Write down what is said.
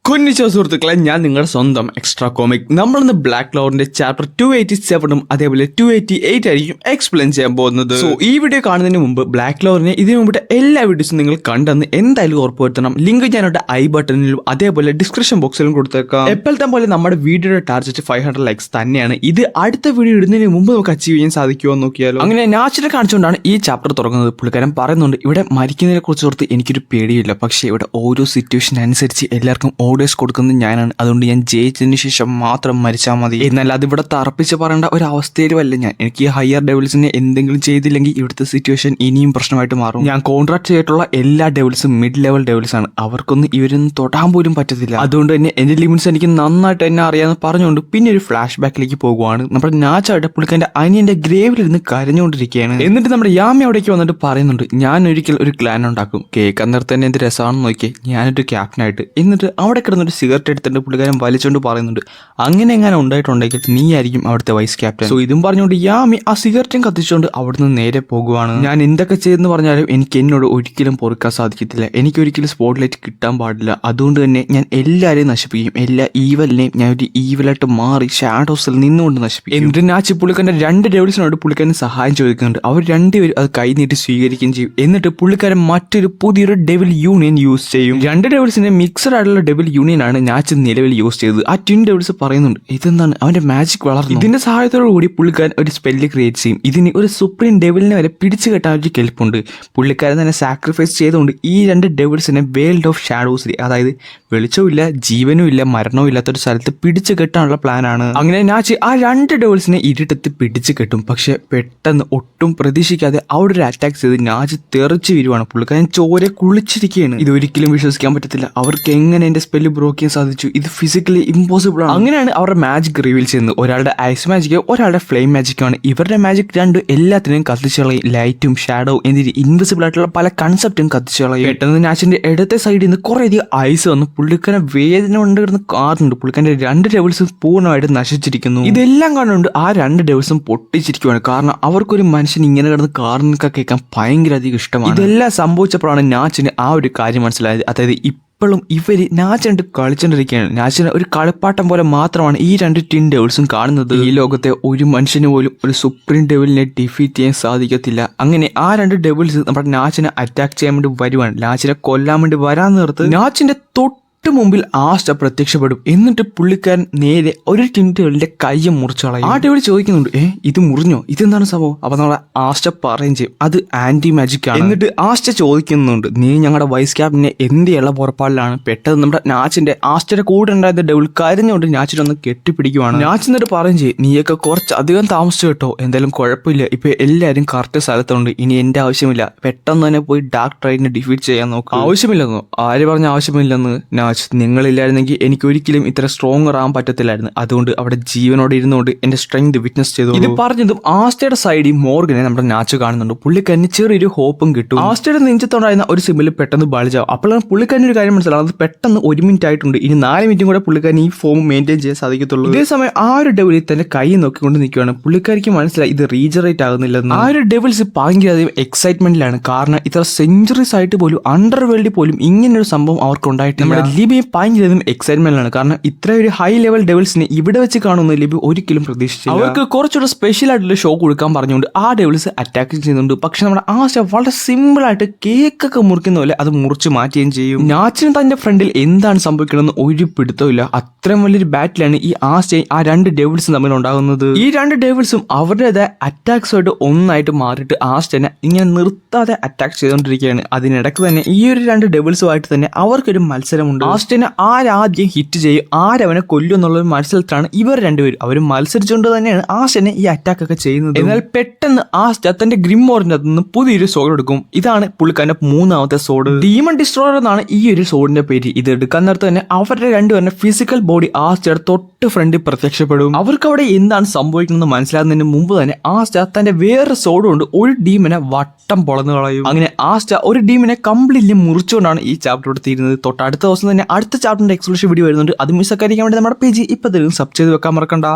കൊന്നിച്ചോ സുഹൃത്തുക്കളെ, ഞാൻ നിങ്ങളുടെ സ്വന്തം എക്സ്ട്രാ കോമിക്. നമ്മളിന്ന് ബ്ലാക്ക് ക്ലൗഡിന്റെ ചാപ്റ്റർ 287 അതേപോലെ 288 ആയിരിക്കും എക്സ്പ്ലെയിൻ ചെയ്യാൻ പോകുന്നത്. സോ ഈ വീഡിയോ കാണുന്നതിന് മുമ്പ് ബ്ലാക്ക് ക്ലൗഡിനെ ഇതിനു മുമ്പ് എല്ലാ വീഡിയോസും നിങ്ങൾ കണ്ടെന്ന് എന്തായാലും ഉറപ്പുവരുത്തണം. ലിങ്ക് ഞാനവിടെ ഐ ബട്ടണിലും അതേപോലെ ഡിസ്ക്രിപ്ഷൻ ബോക്സിലും കൊടുത്തേക്കാം. എപ്പോഴത്തെ പോലെ നമ്മുടെ വീഡിയോയുടെ ടാർഗറ്റ് 500 ലൈക്സ് തന്നെയാണ്. ഇത് അടുത്ത വീഡിയോ ഇടുന്നതിന് മുമ്പ് നമുക്ക് അച്ചീവ് ചെയ്യാൻ സാധിക്കുമോ എന്ന് നോക്കിയാലോ. അങ്ങനെ നാച്ചിനെ കാണിച്ചുകൊണ്ടാണ് ഈ ചാപ്റ്റർ തുടങ്ങുന്നത്. പുള്ളിക്കാരൻ പറയുന്നുണ്ട്, ഇവിടെ മരിക്കുന്നതിനെ കുറിച്ച് ഓർത്ത് എനിക്കൊരു പേടിയില്ല, പക്ഷേ ഇവിടെ ഓരോ സിറ്റുവേഷൻ അനുസരിച്ച് എല്ലാവർക്കും ഓർഡേഴ്സ് കൊടുക്കുന്നത് ഞാനാണ്. അതുകൊണ്ട് ഞാൻ ജയിച്ചതിന് ശേഷം മാത്രം മരിച്ചാൽ മതി. എന്നാൽ അത് ഇവിടെ തറപ്പിച്ച് പറയേണ്ട ഒരു അവസ്ഥയിലും അല്ല ഞാൻ. എനിക്ക് ഈ ഹയർ ഡെവിൾസിനെ എന്തെങ്കിലും ചെയ്തില്ലെങ്കിൽ ഇവിടുത്തെ സിറ്റുവേഷൻ ഇനിയും പ്രശ്നമായിട്ട് മാറും. ഞാൻ കോൺട്രാക്ട് ചെയ്തിട്ടുള്ള എല്ലാ ഡെവിൾസും മിഡ് ലെവൽ ഡെവിൾസ് ആണ്. അവർക്കൊന്നും ഇവരൊന്നും തൊടാൻ പോലും പറ്റത്തില്ല. അതുകൊണ്ട് തന്നെ എന്റെ ലിമിറ്റ്സ് എനിക്ക് നന്നായിട്ട് എന്നെ അറിയാമെന്ന് പറഞ്ഞുകൊണ്ട് പിന്നെ ഒരു ഫ്ലാഷ് ബാക്കിലേക്ക് പോകുവാണ്. നമ്മുടെ നാച്ചായിട്ട് പുള്ളിക്കാരന്റെ അനിയന്റെ ഗ്രേവിലിരുന്ന് കരഞ്ഞുകൊണ്ടിരിക്കുകയാണ്. എന്നിട്ട് നമ്മുടെ യാമി അവിടേക്ക് വന്നിട്ട് പറയുന്നുണ്ട്, ഞാൻ ഒരിക്കൽ ഒരു ക്ലാൻ ഉണ്ടാക്കും. കേൾക്കാൻ നേരത്തെ തന്നെ എന്ത് രസമാണെന്ന് നോക്കിയേ, ഞാനൊരു ക്യാപ്റ്റനായിട്ട്. എന്നിട്ട് അവിടെ കിടന്നൊരു സിഗരറ്റ് എടുത്തിട്ട് പുള്ളിക്കാരൻ വലിച്ചുകൊണ്ട് പറയുന്നുണ്ട്, അങ്ങനെ എങ്ങനെ ഉണ്ടായിട്ടുണ്ടെങ്കിൽ നീ ആയിരിക്കും അവിടുത്തെ വൈസ് ക്യാപ്റ്റൻ. സോ ഇതും പറഞ്ഞുകൊണ്ട് യാമി ആ സിഗരറ്റും കത്തിച്ചുകൊണ്ട് അവിടുന്ന് നേരെ പോകുവാണ്. ഞാൻ എന്തൊക്കെ ചെയ്തെന്ന് പറഞ്ഞാലും എനിക്ക് എന്നോട് ഒരിക്കലും പൊറുക്കാൻ സാധിക്കത്തില്ല. എനിക്ക് ഒരിക്കലും സ്പോട്ട് ലൈറ്റ് കിട്ടാൻ പാടില്ല. അതുകൊണ്ട് തന്നെ ഞാൻ എല്ലാവരെയും നശിപ്പിക്കും. എല്ലാ ഈവലിനെയും ഞാൻ ഒരു ഈവലായിട്ട് മാറി ഷാഡോസിൽ നിന്നുകൊണ്ട് നശിപ്പിക്കും. എന്നിട്ട് നാച്ചി പുള്ളിക്കാരൻ്റെ 2 ഡെവിൾസിനോട് പുള്ളിക്കാരൻ സഹായം ചോദിക്കുന്നുണ്ട്. അവർ രണ്ടുപേരും അത് കൈനീട്ടി സ്വീകരിക്കുകയും ചെയ്യും. എന്നിട്ട് പുള്ളിക്കാരൻ മറ്റൊരു പുതിയൊരു ഡെവിൽ യൂണിയൻ യൂസ് ചെയ്യും. 2 ഡെവിൾസിന്റെ മിക്സഡ് ആയിട്ടുള്ള ഡെവിൽ യൂണിയൻ ആണ് നാച്ച് നിലവിൽ യൂസ് ചെയ്തത്. ആ ട്വിൻ ഡെവിൾസ് പറയുന്നുണ്ട്, ഇതെന്താണ് അവന്റെ മാജിക് വളർന്നു. ഇതിന്റെ സഹായത്തോടു കൂടി പുള്ളിക്കാരൻ ഒരു സ്പെല്ല് ക്രിയേറ്റ് ചെയ്യും. ഇതിന് ഒരു സുപ്രീം ഡെവിലിനെ വരെ പിടിച്ചു കെട്ടാൻ ഒരു കെൽപ്പുണ്ട്. പുള്ളിക്കാരൻ തന്നെ സാക്രിഫൈസ് ചെയ്തുകൊണ്ട് ഈ 2 ഡെവിൾസിനെ വേൾഡ് ഓഫ് ഷാഡോസിൽ, അതായത് വെളിച്ചവും ഇല്ല ജീവനും ഇല്ല മരണവും ഇല്ലാത്തൊരു സ്ഥലത്ത് പിടിച്ചു കെട്ടാനുള്ള പ്ലാനാണ്. അങ്ങനെ നാച്ച് ആ 2 ഡെവിൾസിനെ ഇരുട്ടത്ത് പിടിച്ചു കെട്ടും. പക്ഷെ പെട്ടെന്ന് ഒട്ടും പ്രതീക്ഷിക്കാതെ അവിടെ ഒരു അറ്റാക്ക് ചെയ്ത് നാച്ച് തെറിച്ച് വീരുവാണ്. പുള്ളിക്കാരൻ ചോര കുളിച്ചിരിക്കുകയാണ്. ഇതൊരിക്കലും വിശ്വസിക്കാൻ പറ്റത്തില്ല. അവർക്ക് എങ്ങനെ എന്റെ സ്പെല്ല് ബ്രോക്ക് ചെയ്യാൻ സാധിച്ചു? ഇത് ഫിസിക്കലി ഇമ്പോസിബിൾ ആണ്. അങ്ങനെയാണ് അവരുടെ മാജിക് റിവീൽ ചെയ്യുന്നത്. ഒരാളുടെ ഐസ് മാജിക്, ഒരാളുടെ ഫ്ലെയിം മാജിക് ആണ്. ഇവരുടെ മാജിക് രണ്ടും എല്ലാത്തിനെയും കത്തിച്ചു കളയും. ലൈറ്റും ഷാഡോവും എന്നിട്ട് ഇൻവിസിബിൾ ആയിട്ടുള്ള പല കൺസെപ്റ്റും കത്തിച്ചു കളയും. പെട്ടെന്ന് നാച്ചിന്റെ ഇടത്തെ സൈഡിൽ നിന്ന് കുറെ അധികം ഐസ് വന്ന് പുള്ളിക്കാരൻ വേദന കൊണ്ട് കിടന്ന് കാണുന്നുണ്ട്. പുള്ളിക്കാരന്റെ 2 ഡെവിൾസും പൂർണ്ണമായിട്ട് നശിച്ചിരിക്കുന്നു. ഇതെല്ലാം കാണുന്നുണ്ട് ആ 2 ഡെവിൾസും പൊട്ടിച്ചിരിക്കുകയാണ്. കാരണം അവർക്കൊരു മനുഷ്യൻ ഇങ്ങനെ കിടന്ന് കാണുന്നൊക്കെ കേൾക്കാൻ ഭയങ്കര അധികം ഇഷ്ടമാണ്. ഇതെല്ലാം സംഭവിച്ചപ്പോഴാണ് നാച്ചിന് ആ ഒരു കാര്യം മനസ്സിലായത്. അതായത് ഇപ്പോഴും ഇവര് നാച്ചുണ്ട് കളിച്ചോണ്ടിരിക്കുകയാണ്. നാച്ചിന് ഒരു കളിപ്പാട്ടം പോലെ മാത്രമാണ് ഈ 2 ട്വിൻ ഡെവിൾസും കാണുന്നത്. ഈ ലോകത്തെ ഒരു മനുഷ്യന് പോലും ഒരു സുപ്രീം ഡെവിലിനെ ഡിഫീറ്റ് ചെയ്യാൻ സാധിക്കത്തില്ല. അങ്ങനെ ആ 2 ഡെവിൾസ് നമ്മുടെ നാച്ചിനെ അറ്റാക്ക് ചെയ്യാൻ വേണ്ടി വരുവാണ്. നാച്ചിനെ കൊല്ലാൻ വേണ്ടി വരാൻ നേരത്ത് നാച്ചിന്റെ മുമ്പിൽ ആസ്റ്റ പ്രത്യക്ഷപ്പെടും. എന്നിട്ട് പുള്ളിക്കാരൻ നേരെ ഒരു ട്വിൻ ഡെവിലിന്റെ കയ്യെ മുറിച്ചു കളയും. ആ ഡെവിൽ ചോദിക്കുന്നുണ്ട്, ഇത് മുറിഞ്ഞോ, ഇതെന്താണ് സംഭവം? അപ്പൊ നമ്മളെ ആസ്റ്റ പറയും ചെയ്യും, അത് ആന്റി മാജിക് ആണ്. എന്നിട്ട് ആസ്റ്റ ചോദിക്കുന്നുണ്ട്, നീ ഞങ്ങളുടെ വൈസ് ക്യാപ്റ്റനെ എന്തിയുള്ള പുറപ്പാടിലാണ്? പെട്ടെന്ന് നമ്മുടെ നാച്ചിന്റെ ആസ്റ്റയുടെ കൂടെ ഉണ്ടായിരുന്ന ഡെവിൽ കരഞ്ഞുകൊണ്ട് നാച്ചിനെ ഒന്ന് കെട്ടിപ്പിടിക്കുവാണ്. നാച്ച് എന്നിട്ട് പറയും ചെയ്യും, നീയൊക്കെ കുറച്ചധികം താമസിച്ചു കേട്ടോ, എന്തായാലും കുഴപ്പമില്ല, ഇപ്പൊ എല്ലാവരും കറക്റ്റ് സ്ഥലത്തുണ്ട്, ഇനി എന്റെ ആവശ്യമില്ല, പെട്ടെന്ന് തന്നെ പോയി ഡാർക്ക് ട്രൈഡിനെ ഡിഫീറ്റ് ചെയ്യാൻ നോക്കും. ആവശ്യമില്ലെന്നോ? ആര് പറഞ്ഞ ആവശ്യമില്ലെന്ന്? നാച്ച്, നിങ്ങളില്ലായിരുന്നെങ്കിൽ എനിക്ക് ഒരിക്കലും ഇത്ര സ്ട്രോങ്ങർ ആവാൻ പറ്റത്തില്ലായിരുന്നു. അതുകൊണ്ട് അവിടെ ജീവനോടെ ഇരുന്നുകൊണ്ട് എന്റെ സ്ട്രെങ്ത് വിറ്റ്നസ് ചെയ്തു. ഇത് പറഞ്ഞതും ആസ്റ്റയുടെ സൈഡിൽ മോർഗനെ നമ്മുടെ നാച്ച് കാണുന്നുണ്ട്. പുള്ളിക്കാരന് ചെറിയൊരു ഹോപ്പും കിട്ടും. ആസ്റ്റയുടെ നെഞ്ചത്തുണ്ടായിരുന്ന ഒരു സിമ്പിൾ പെട്ടെന്ന് ബൾജാവും. അപ്പോഴാണ് പുള്ളിക്കാരന് ഒരു കാര്യം മനസ്സിലാവും, അത് പെട്ടെന്ന് 1 മിനിറ്റ് ആയിട്ടുണ്ട്, ഇനി 4 മിനിറ്റും കൂടെ പുള്ളിക്കാരൻ ഈ ഫോം മെയിൻറ്റെയിൻ ചെയ്യാൻ സാധിക്കത്തുള്ളൂ. ഇതേസമയം ആ ഒരു ഡെവിൽ തന്നെ കൈ നോക്കിക്കൊണ്ട് നിൽക്കുകയാണ്. പുള്ളിക്കാരിക്ക് മനസ്സിലായി ഇത് റീജറേറ്റ് ആകുന്നില്ലെന്ന്. ആ ഒരു ഡെവിൾസ് ഭയങ്കര അധികം എക്സൈറ്റ്മെന്റിലാണ്. കാരണം ഇത്ര സെഞ്ചുറീസ് ആയിട്ട് പോലും അണ്ടർ വേൾഡിൽ പോലും ഇങ്ങനൊരു സംഭവം അവർക്ക് ഉണ്ടായിട്ട് നമ്മുടെ ലിബി ഭയങ്കര എക്സൈറ്റ്മെന്റിലാണ്. കാരണം ഇത്ര ഒരു ഹൈ ലെവൽ ഡെവിൾസിനെ ഇവിടെ വെച്ച് കാണുന്ന ലിബി ഒരിക്കലും പ്രതീക്ഷിച്ചില്ല. അവർക്ക് കുറച്ചുകൂടെ സ്പെഷ്യൽ ആയിട്ടുള്ള ഷോ കൊടുക്കാൻ പറഞ്ഞുകൊണ്ട് ആ ഡെവിൾസ് അറ്റാക്ക് ചെയ്യുന്നുണ്ട്. പക്ഷെ നമ്മുടെ ആശ വളരെ സിമ്പിൾ ആയിട്ട് കേക്കൊക്കെ മുറിക്കുന്ന പോലെ അത് മുറിച്ച് മാറ്റുകയും ചെയ്യും. നാച്ചിന് തന്റെ ഫ്രണ്ടിൽ എന്താണ് സംഭവിക്കണമെന്ന് ഒരു പിടുത്തമില്ല. അത്രയും വലിയൊരു ബാറ്റിലാണ് ഈ ആശയും ആ 2 ഡെവിൾസും തമ്മിൽ ഉണ്ടാകുന്നത്. ഈ 2 ഡെവിൾസും അവരുടേതായ അറ്റാക്സുമായിട്ട് ഒന്നായിട്ട് മാറിയിട്ട് ആസ്റ്റനെ ഇങ്ങനെ നിർത്താതെ അറ്റാക്ക് ചെയ്തുകൊണ്ടിരിക്കുകയാണ്. അതിനിടയ്ക്ക് തന്നെ ഈ ഒരു 2 ഡെവിൾസുമായിട്ട് തന്നെ അവർക്കൊരു മത്സരമുണ്ട്. ആസ്റ്റനെ ആരാദ്യം ഹിറ്റ് ചെയ്യും, ആരവനെ കൊല്ലും എന്നുള്ള മത്സരത്തിലാണ് ഇവർ 2 പേരും. അവർ മത്സരിച്ചുകൊണ്ട് തന്നെയാണ് ആസ്റ്റനെ ഈ അറ്റാക്ക് ഒക്കെ ചെയ്യുന്നത്. എന്നാൽ പെട്ടെന്ന് ആസ്റ്റ തന്റെ ഗ്രിമ്മോറിന്റെ നിന്ന് പുതിയൊരു സോഡ് എടുക്കും. ഇതാണ് പുള്ളിക്കാരന്റെ 3ാമത്തെ സോഡ്. ഡീമൺ ഡിസ്ട്രോയർ എന്നാണ് ഈ ഒരു സോഡിന്റെ പേര്. ഇത് എടുക്കാൻ നേരത്ത് തന്നെ അവരുടെ 2 പേരുടെ ഫിസിക്കൽ ബോഡി ആസ്റ്റയുടെ തൊട്ട് ഫ്രണ്ടിൽ പ്രത്യക്ഷപ്പെടും. അവർക്ക് അവിടെ എന്താണ് സംഭവിക്കുന്നത് മനസ്സിലാകുന്നതിന് മുമ്പ് തന്നെ ആസ്റ്റ തന്റെ വേറെ സോഡ് കൊണ്ട് ഒരു ഡീമിനെ വട്ടം പൊളന്നു കളയും. അങ്ങനെ ആസ്റ്റ ഒരു ഡീമിനെ കംപ്ലീറ്റ്ലി മുറിച്ചുകൊണ്ടാണ് ഈ ചാപ്റ്റർ തീരുന്നത്. തൊട്ടടുത്ത ദിവസം തന്നെ അടുത്ത ചാപ്റ്ററിന്റെ എക്സ്ക്ലൂസീവ് വീഡിയോ വരുന്നുണ്ട്. അത് മിസ്സാക്കാതിരിക്കാൻ വേണ്ടി നമ്മുടെ പേജ് ഇപ്പൊ സബ് ചെയ്ത് വെക്കാൻ മറക്കണ്ട.